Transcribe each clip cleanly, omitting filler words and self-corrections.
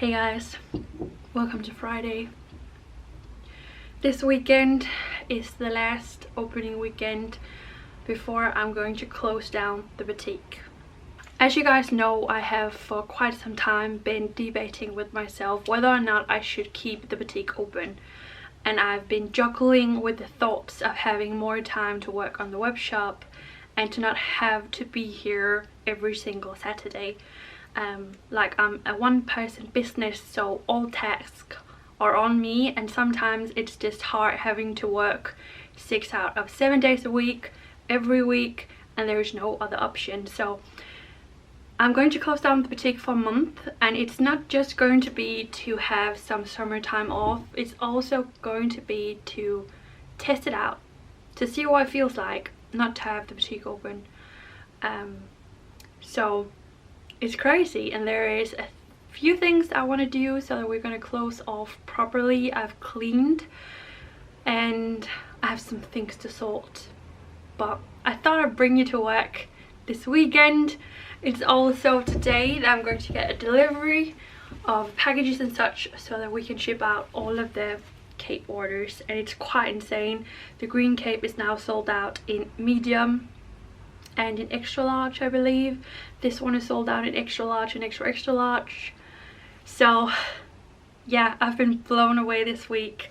Hey guys, welcome to Friday. This weekend is the last opening weekend before I'm going to close down the boutique. As you guys know, I have for quite some time been debating with myself whether or not I should keep the boutique open, and I've been juggling with the thoughts of having more time to work on the web shop and to not have to be here every single Saturday. Like, I'm a one-person business, so all tasks are on me, and sometimes it's just hard having to work 6 out of 7 days a week every week, and there's no other option. So I'm going to close down the boutique for a month, and it's not just going to be to have some summertime off, it's also going to be to test it out, to see what it feels like not to have the boutique open. So it's crazy, and there is a few things I want to do so that we're going to close off properly. I've cleaned and I have some things to sort, but I thought I'd bring you to work this weekend. It's also today that I'm going to get a delivery of packages and such so that we can ship out all of the cape orders, and it's quite insane. The green cape is now sold out in medium and in extra large, I believe. This one is sold out in extra large and extra large. So yeah, I've been blown away this week,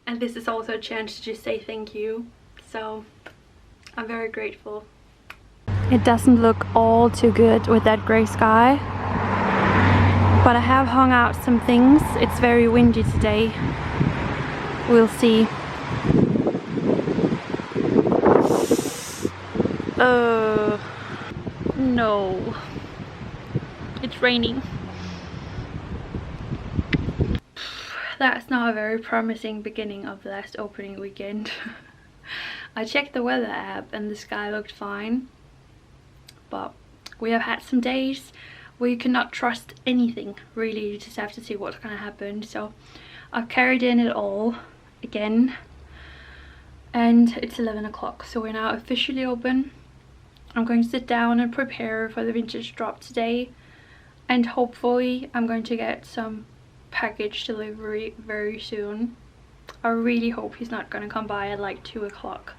and this is also a chance to just say thank you. So I'm very grateful. It doesn't look all too good with that grey sky, but I have hung out some things. It's very windy today. We'll see. No, it's raining. That's not a very promising beginning of the last opening weekend. I checked the weather app and the sky looked fine, but we have had some days where you cannot trust anything really. You just have to see what's gonna happen. So I've carried in it all again, and it's 11 o'clock, so we're now officially open. I'm going to sit down and prepare for the vintage drop today, and hopefully I'm going to get some package delivery very soon. I really hope he's not going to come by at like 2 o'clock.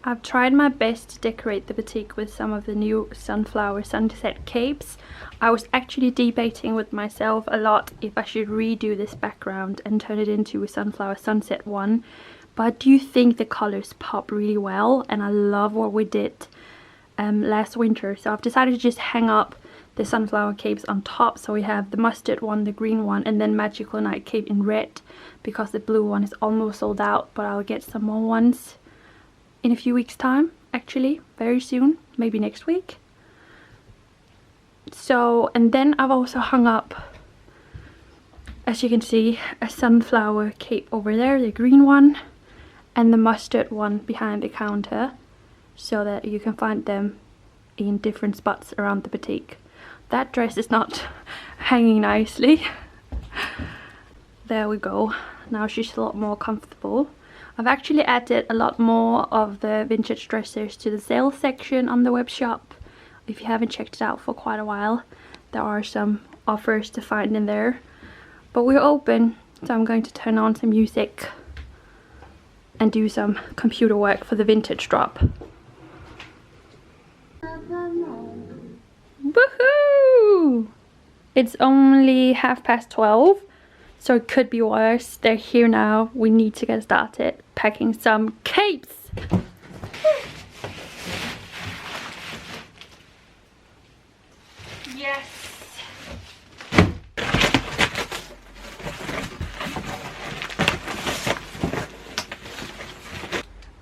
I've tried my best to decorate the boutique with some of the new sunflower sunset capes. I was actually debating with myself a lot if I should redo this background and turn it into a sunflower sunset one, but I do think the colors pop really well, and I love what we did last winter. So I've decided to just hang up the sunflower capes on top, so we have the mustard one, the green one, and then magical night cape in red, because the blue one is almost sold out, but I'll get some more ones in a few weeks time, actually very soon, maybe next week. So, and then I've also hung up, as you can see, a sunflower cape over there, the green one, and the mustard one behind the counter, so that you can find them in different spots around the boutique. That dress is not hanging nicely. There we go. Now she's a lot more comfortable. I've actually added a lot more of the vintage dresses to the sales section on the web shop. If you haven't checked it out for quite a while, there are some offers to find in there. But we're open, so I'm going to turn on some music and do some computer work for the vintage drop. Woohoo! It's only 12:30, so it could be worse. They're here now. We need to get started packing some capes. Yes.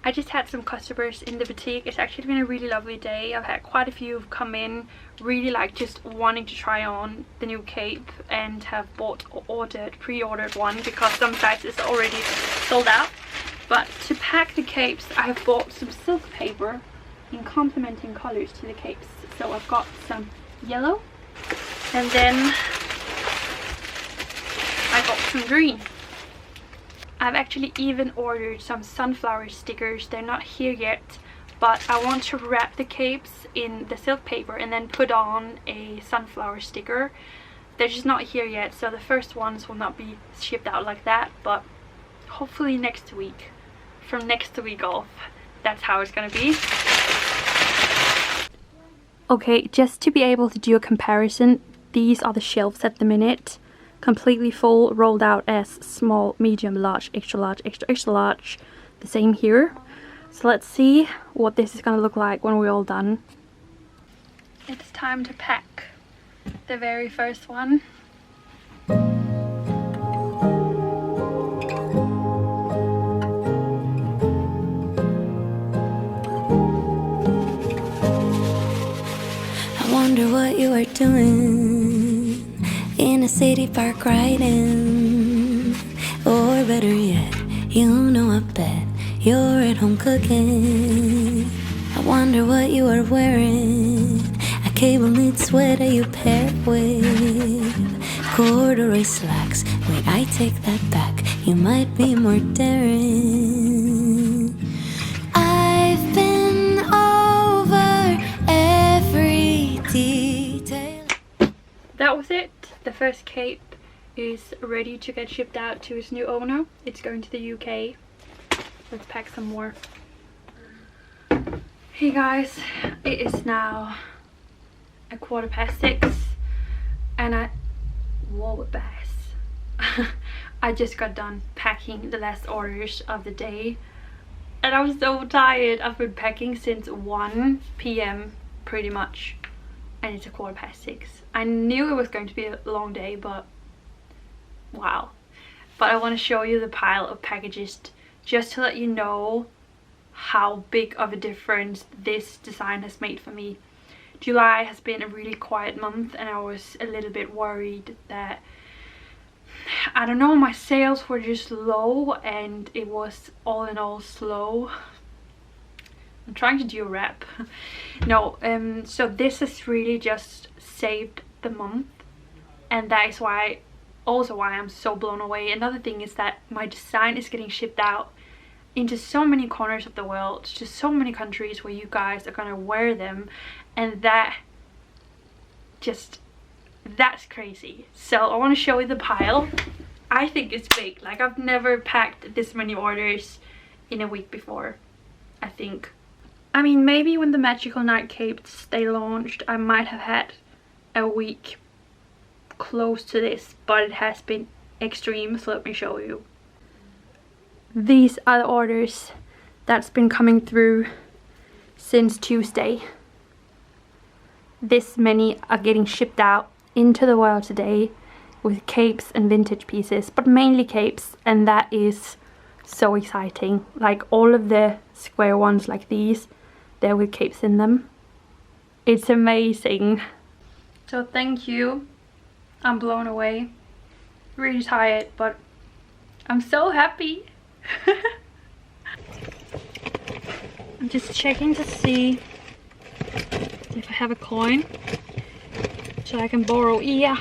I just had some customers in the boutique. It's actually been a really lovely day. I've had quite a few who've come in really like just wanting to try on the new cape and have bought or pre-ordered one, because some sizes are already sold out. But to pack the capes, I have bought some silk paper in complementing colors to the capes. So I've got some yellow, and then I got some green. I've actually even ordered some sunflower stickers. They're not here yet, but I want to wrap the capes in the silk paper and then put on a sunflower sticker. they're just not here yet, so the first ones will not be shipped out like that, but hopefully next week. From next week off, that's how it's gonna be. Okay, just to be able to do a comparison, these are the shelves at the minute. Completely full, rolled out as small, medium, large, extra large, extra extra large. The same here. So let's see what this is gonna look like when we're all done. It's time to pack the very first one. I wonder what you are doing in a city park riding, or better yet, you know I bet you're at home cooking. I wonder what you are wearing, a cable knit sweater you pair with corduroy slacks. Wait, I take that back, you might be more daring. I've been over every detail. That was it. The first cape is ready to get shipped out to its new owner. It's going to the UK. Let's pack some more. Hey guys, it is now 6:15 and whoa, bass. I just got done packing the last orders of the day and I'm so tired. I've been packing since 1 p.m. pretty much, and it's 6:15. I knew it was going to be a long day, but wow. But I want to show you the pile of packages just to let you know how big of a difference this design has made for me. July has been a really quiet month and I was a little bit worried that, I don't know, my sales were just low and it was all in all slow. I'm trying to do a rap. No, so this has really just saved the month, and that is why I'm so blown away. Another thing is that my design is getting shipped out into so many corners of the world, to so many countries where you guys are gonna wear them, and that's crazy. So I want to show you the pile. I think it's big. Like, I've never packed this many orders in a week before, I think. I mean, maybe when the Magical Night capes they launched, I might have had a week close to this, but it has been extreme, so let me show you. These are the orders that's been coming through since Tuesday. This many are getting shipped out into the world today with capes and vintage pieces, but mainly capes, and that is so exciting. Like, all of the square ones like these, they're with capes in them. It's amazing. So thank you. I'm blown away. Really tired, but I'm so happy. I'm just checking to see if I have a coin so I can borrow. Yeah,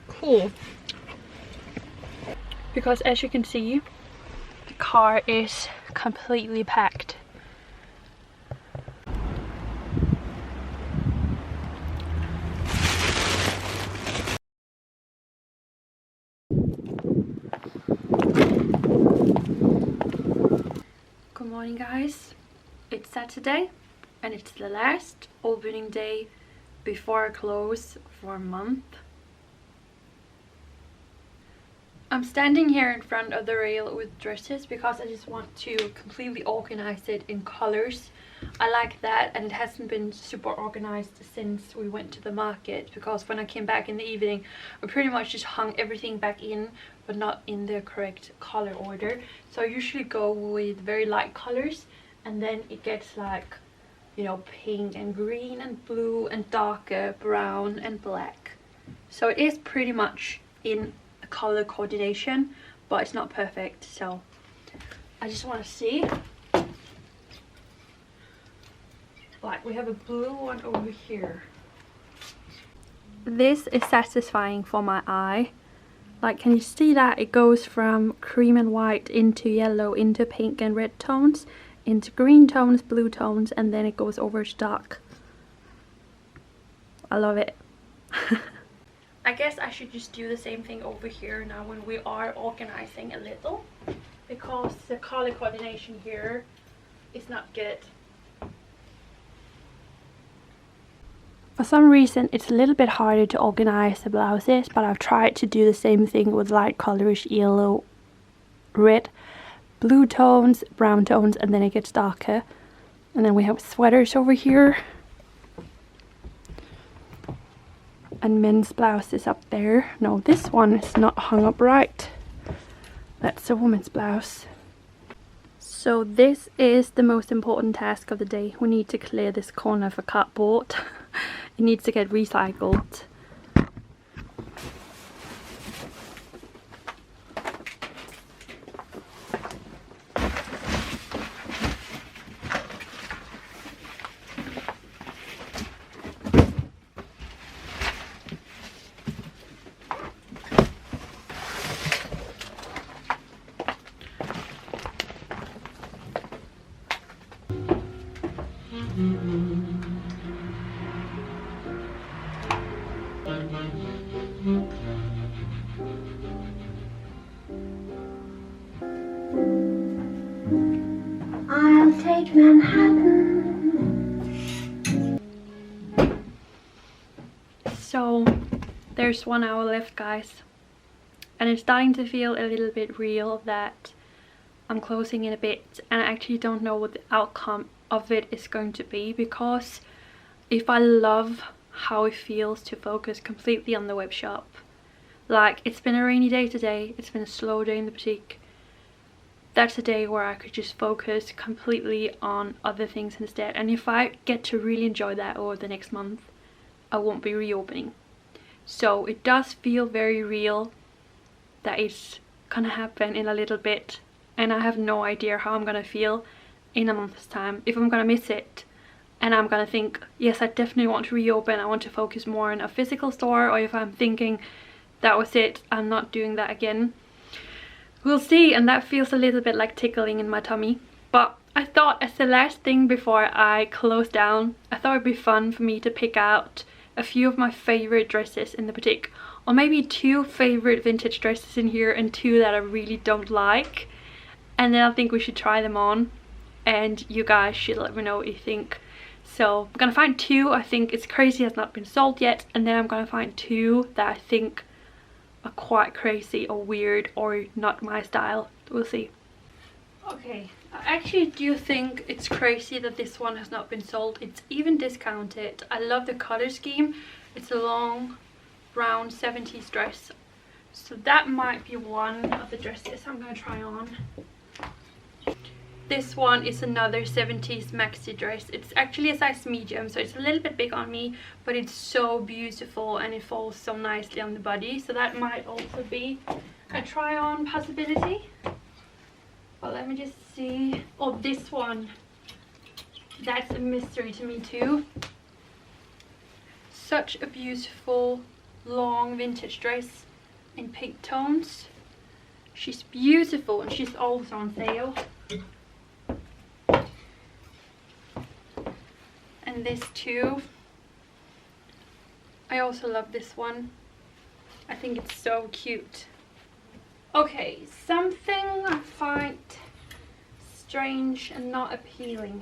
cool. Because as you can see, the car is completely packed. Good morning guys, it's Saturday and it's the last opening day before I close for a month. I'm standing here in front of the rail with dresses because I just want to completely organize it in colors. I like that, and it hasn't been super organized since we went to the market, because when I came back in the evening I pretty much just hung everything back in, but not in the correct color order. So I usually go with very light colors, and then it gets like, you know, pink and green and blue and darker brown and black. So it is pretty much in a color coordination, but it's not perfect. So I just want to see. Like, we have a blue one over here. This is satisfying for my eye. Like, can you see that? It goes from cream and white into yellow, into pink and red tones, into green tones, blue tones, and then it goes over to dark. I love it. I guess I should just do the same thing over here now when we are organizing a little, because the color coordination here is not good. For some reason it's a little bit harder to organize the blouses, but I've tried to do the same thing with light colors, yellow, red, blue tones, brown tones, and then it gets darker. And then we have sweaters over here. And men's blouses up there. No, this one is not hung up right. That's a woman's blouse. So this is the most important task of the day. We need to clear this corner for cardboard. It needs to get recycled. I'll take Manhattan. So there's 1 hour left, guys, and it's starting to feel a little bit real that I'm closing in a bit, and I actually don't know what the outcome of it is going to be, because if I love how it feels to focus completely on the web shop, like it's been a rainy day today, it's been a slow day in the boutique, that's a day where I could just focus completely on other things instead. And if I get to really enjoy that over the next month, I won't be reopening. So it does feel very real that it's gonna happen in a little bit, and I have no idea how I'm gonna feel in a month's time, if I'm gonna miss it and I'm gonna think, yes, I definitely want to reopen, I want to focus more on a physical store, or if I'm thinking that was it, I'm not doing that again. We'll see. And that feels a little bit like tickling in my tummy. But I thought, as the last thing before I close down, I thought it'd be fun for me to pick out a few of my favorite dresses in the boutique, or maybe 2 favorite vintage dresses in here and 2 that I really don't like, and then I think we should try them on and you guys should let me know what you think. So I'm gonna find 2 I think It's Crazy has not been sold yet, and then I'm gonna find 2 that I think are quite crazy or weird or not my style. We'll see. Okay, I actually do think it's crazy that this one has not been sold. It's even discounted. I love the color scheme. It's a long brown 70s dress, so that might be one of the dresses I'm gonna try on. This one is another 70s maxi dress. It's actually a size medium, so it's a little bit big on me, but it's so beautiful and it falls so nicely on the body, so that might also be a try on possibility. But let me just see. Oh, this one, that's a mystery to me too. Such a beautiful long vintage dress in pink tones. She's beautiful and she's also on sale. And this too. I also love this one. I think it's so cute. Okay, something I find strange and not appealing.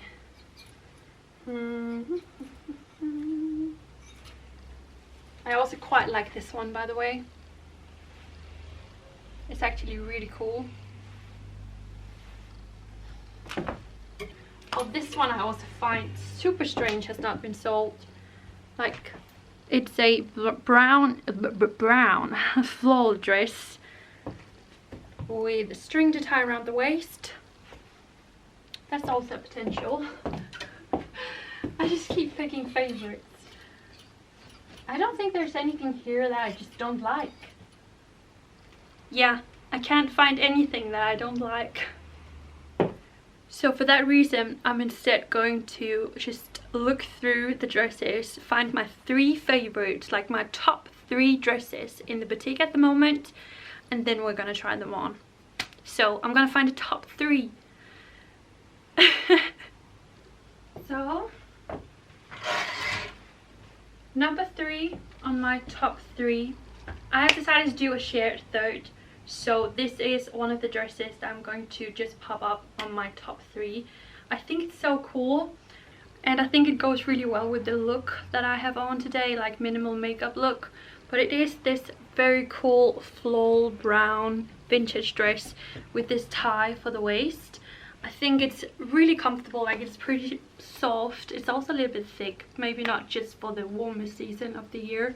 I also quite like this one, by the way. It's actually really cool. Oh, this one I also find super strange has not been sold. Like, it's a brown floral dress with a string to tie around the waist. That's also a potential. I just keep picking favorites. I don't think there's anything here that I just don't like. Yeah, I can't find anything that I don't like. So for that reason, I'm instead going to just look through the dresses, find my 3 favorites, like my top 3 dresses in the boutique at the moment, and then we're gonna try them on. So I'm gonna find a top 3. So, number 3 on my top 3 I have decided to do a shared third. So this is one of the dresses that I'm going to just pop up on my top 3. I think it's so cool. And I think it goes really well with the look that I have on today, like minimal makeup look. But it is this very cool floral brown vintage dress with this tie for the waist. I think it's really comfortable, like it's pretty soft. It's also a little bit thick, maybe not just for the warmer season of the year,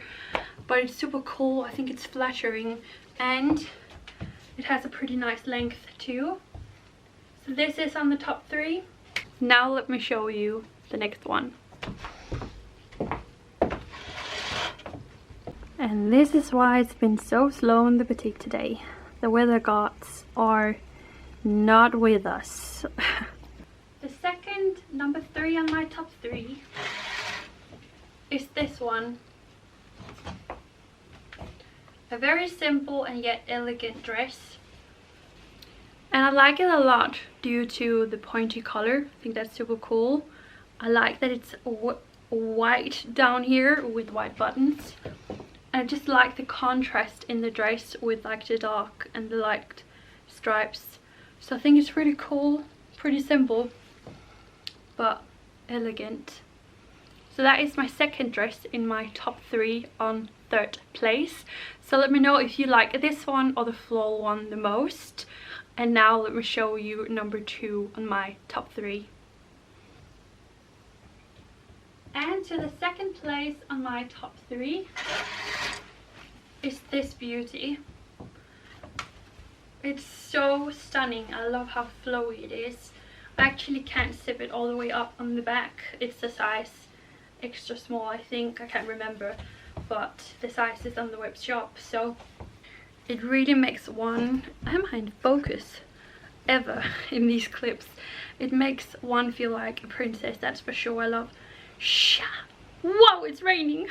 but it's super cool. I think it's flattering and it has a pretty nice length too. So this is on the top 3. Now let me show you the next one. And this is why it's been so slow in the boutique today. The weather gods are not with us. The second, number 3 on my top 3 is this one. A very simple and yet elegant dress. And I like it a lot due to the pointy collar. I think that's super cool. I like that it's white down here with white buttons. And I just like the contrast in the dress with like the dark and the light stripes. So I think it's really cool, pretty simple, but elegant. So that is my second dress in my top 3 on 3rd place. So let me know if you like this one or the floral one the most. And now let me show you number 2 on my top 3. And to the second place on my top 3 is this beauty. It's so stunning. I love how flowy it is. I actually can't zip it all the way up on the back. It's the size extra small, I think. I can't remember, but the size is on the web shop. So it really makes one, am I in focus ever in these clips? It makes one feel like a princess, that's for sure. I love, whoa, it's raining.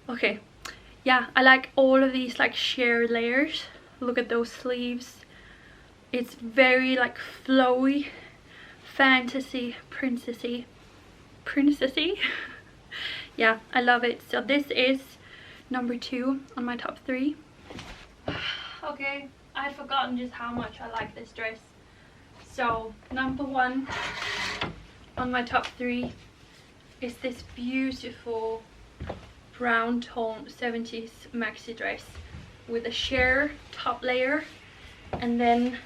Okay, yeah, I like all of these like sheer layers. Look at those sleeves. It's very like flowy, fantasy, princessy. Yeah, I love it. So this is number 2 on my top 3. Okay, I'd forgotten just how much I like this dress. So number 1 on my top 3 is this beautiful brown tone 70s maxi dress with a sheer top layer and then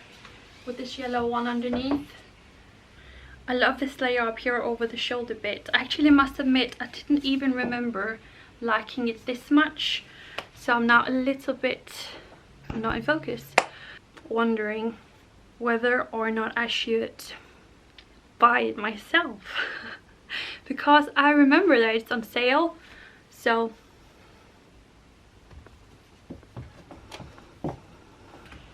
with this yellow one underneath. I love this layer up here over the shoulder bit. I actually must admit I didn't even remember liking it this much, so I'm now a little bit, I'm not in focus, wondering whether or not I should buy it myself because I remember that it's on sale. So I'm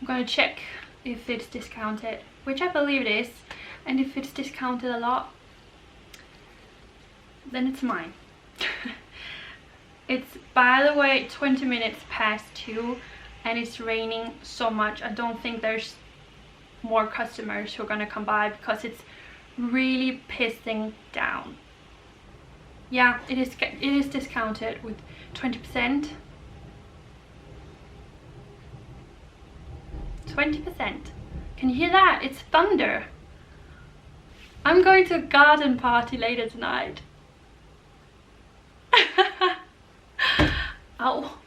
gonna check if it's discounted, which I believe it is, and if it's discounted a lot, then it's mine. It's, by the way, 20 minutes past 2 and it's raining so much. I don't think there's more customers who are gonna come by because it's really pissing down. Yeah, it is discounted with 20%. 20%. Can you hear that? It's thunder. I'm going to a garden party later tonight. Ow.